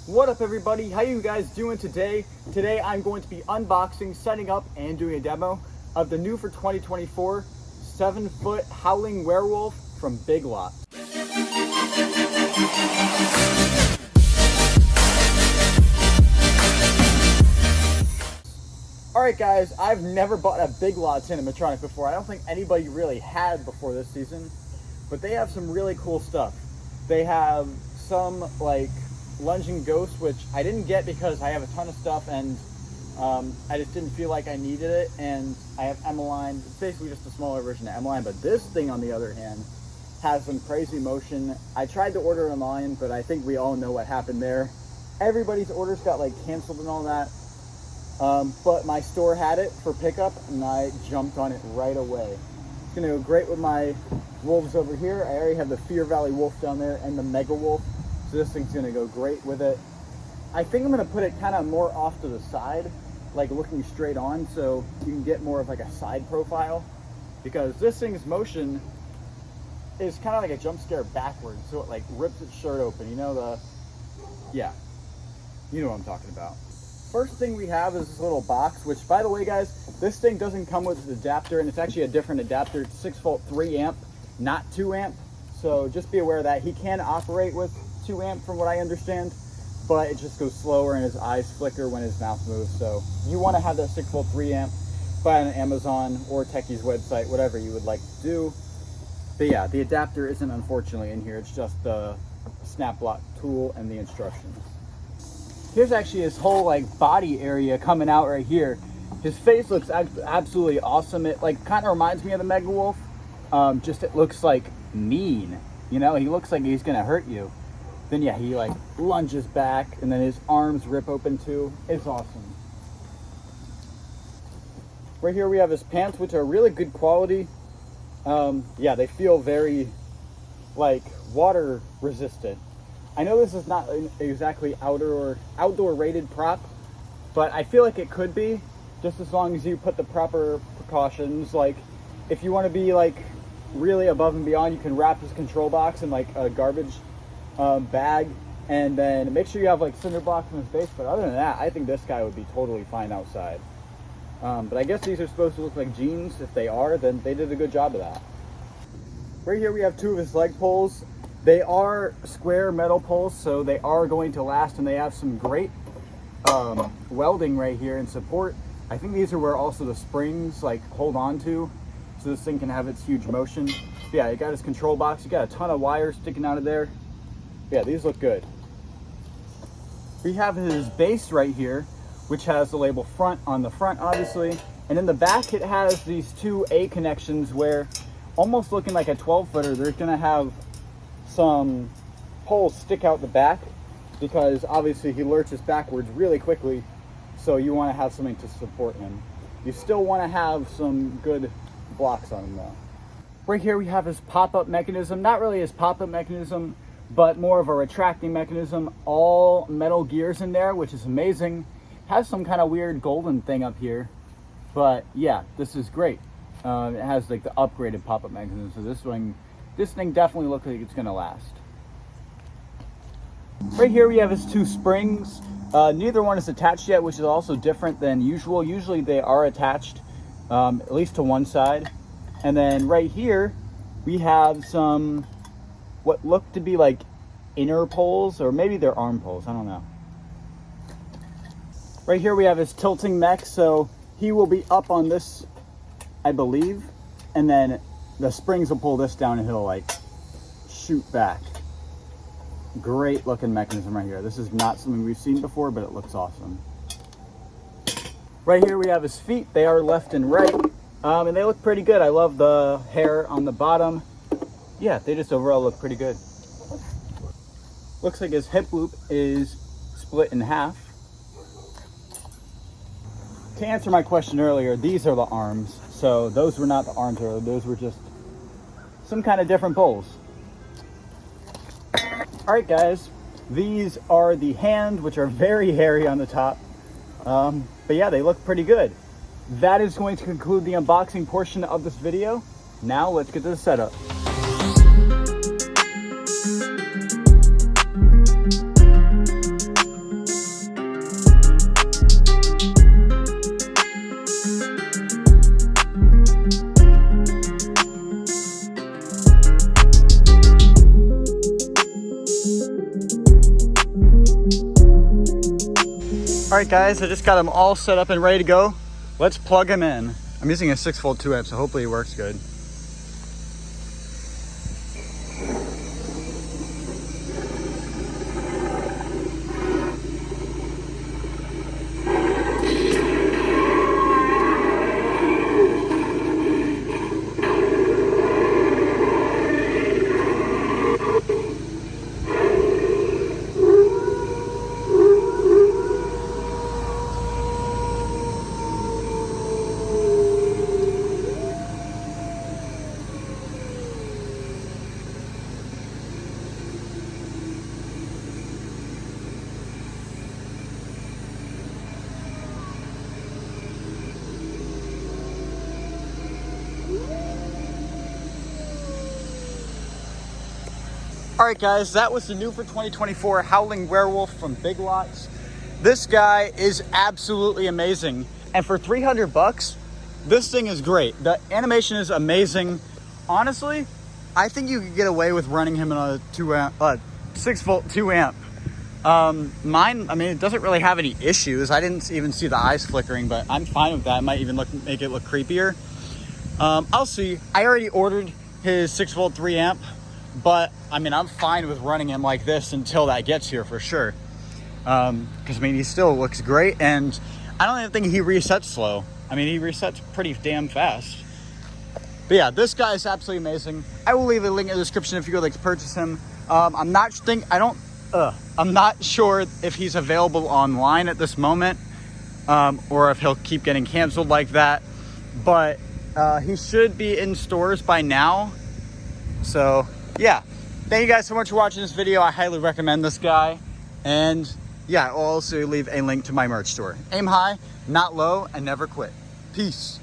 What up everybody, how you guys doing today? Today I'm going to be unboxing, setting up, and doing a demo of the new for 2024 7-foot Howling Werewolf from Big Lot. Alright guys, I've never bought a Big Lots animatronic before. I don't think anybody really had before this season, but they have some really cool stuff. They have some like lunging ghost, which I didn't get because I have a ton of stuff and I just didn't feel like I needed it. And I have Emmeline. It's basically just a smaller version of Emmeline, but this thing on the other hand has some crazy motion. I tried to order it online, but I think we all know what happened there. Everybody's orders got like canceled and all that. But my store had it for pickup and I jumped on it right away. It's gonna go great with my wolves over here. I already have the Fear Valley wolf down there and the Mega Wolf. So this thing's gonna go great with it. I think I'm gonna put it kind of more off to the side, like looking straight on, so you can get more of like a side profile, because this thing's motion is kind of like a jump scare backwards, so it like rips its shirt open, you know, yeah, you know what I'm talking about. First thing we have is this little box, which by the way guys, this thing doesn't come with an adapter, and it's actually a different adapter. It's 6-volt 3 amp, not 2 amp, so just be aware of that. He can operate with 2 amp from what I understand, but it just goes slower and his eyes flicker when his mouth moves. So you want to have that 6-volt 3 amp, buy it on Amazon or Techie's website, whatever you would like to do. But yeah, the adapter isn't unfortunately in here. It's just the snap lock tool and the instructions. Here's actually his whole like body area coming out right here. His face looks absolutely awesome. It like kind of reminds me of the Mega Wolf. Just it looks like mean, you know, he looks like he's gonna hurt you. Then yeah, he like lunges back and then his arms rip open too. It's awesome. Right here we have his pants, which are really good quality. Yeah, they feel very like water resistant. I know this is not exactly outdoor rated prop, but I feel like it could be, just as long as you put the proper precautions. Like if you want to be like really above and beyond, you can wrap this control box in like a garbage bag, and then make sure you have like cinder blocks in his base. But other than that, I think this guy would be totally fine outside. But I guess these are supposed to look like jeans. If they are, then they did a good job of that. Right here we have 2 of his leg poles. They are square metal poles, so they are going to last, and they have some great welding right here and support. I think these are where also the springs like hold on to, so this thing can have its huge motion. But yeah, you got his control box. You got a ton of wires sticking out of there. Yeah, these look good. We have his base right here, which has the label front on the front, obviously. And in the back, it has these 2 A connections where, almost looking like a 12-footer, they're gonna have some poles stick out the back, because obviously he lurches backwards really quickly. So you wanna have something to support him. You still wanna have some good blocks on him though. Right here we have his pop-up mechanism. Not really his pop-up mechanism, but more of a retracting mechanism. All metal gears in there, which is amazing. Has some kind of weird golden thing up here, but yeah, this is great. It has like the upgraded pop-up mechanism, so this thing definitely looks like it's gonna last. Right here we have his 2 springs. Neither one is attached yet, which is also different than usual. Usually they are attached, at least to one side. And then right here we have some what look to be like inner poles, or maybe they're arm poles, I don't know. Right here we have his tilting mech, so he will be up on this, I believe, and then the springs will pull this down and he'll like shoot back. Great looking mechanism right here. This is not something we've seen before, but it looks awesome. Right here we have his feet. They are left and right, and they look pretty good. I love the hair on the bottom. Yeah, they just overall look pretty good. Looks like his hip loop is split in half. To answer my question earlier, these are the arms. So those were not the arms, those were just some kind of different poles. All right, guys, these are the hands, which are very hairy on the top. But yeah, they look pretty good. That is going to conclude the unboxing portion of this video. Now let's get to the setup. All right, guys, I just got them all set up and ready to go. Let's plug them in. I'm using a 6-volt 2-amp, so hopefully it works good. All right, guys, that was the new for 2024 Howling Werewolf from Big Lots. This guy is absolutely amazing. And for 300 bucks, this thing is great. The animation is amazing. Honestly, I think you could get away with running him in a 6-volt 2-amp. Mine, I mean, it doesn't really have any issues. I didn't even see the eyes flickering, but I'm fine with that. It might even make it look creepier. I'll see. I already ordered his 6-volt 3-amp. But, I mean, I'm fine with running him like this until that gets here for sure. Because, I mean, he still looks great, and I don't even think he resets slow. I mean, he resets pretty damn fast. But yeah, this guy is absolutely amazing. I will leave a link in the description if you would like to purchase him. I'm not sure if he's available online at this moment, or if he'll keep getting canceled like that. But he should be in stores by now. So yeah, thank you guys so much for watching this video. I highly recommend this guy. And yeah, I'll also leave a link to my merch store. Aim high, not low, and never quit. Peace.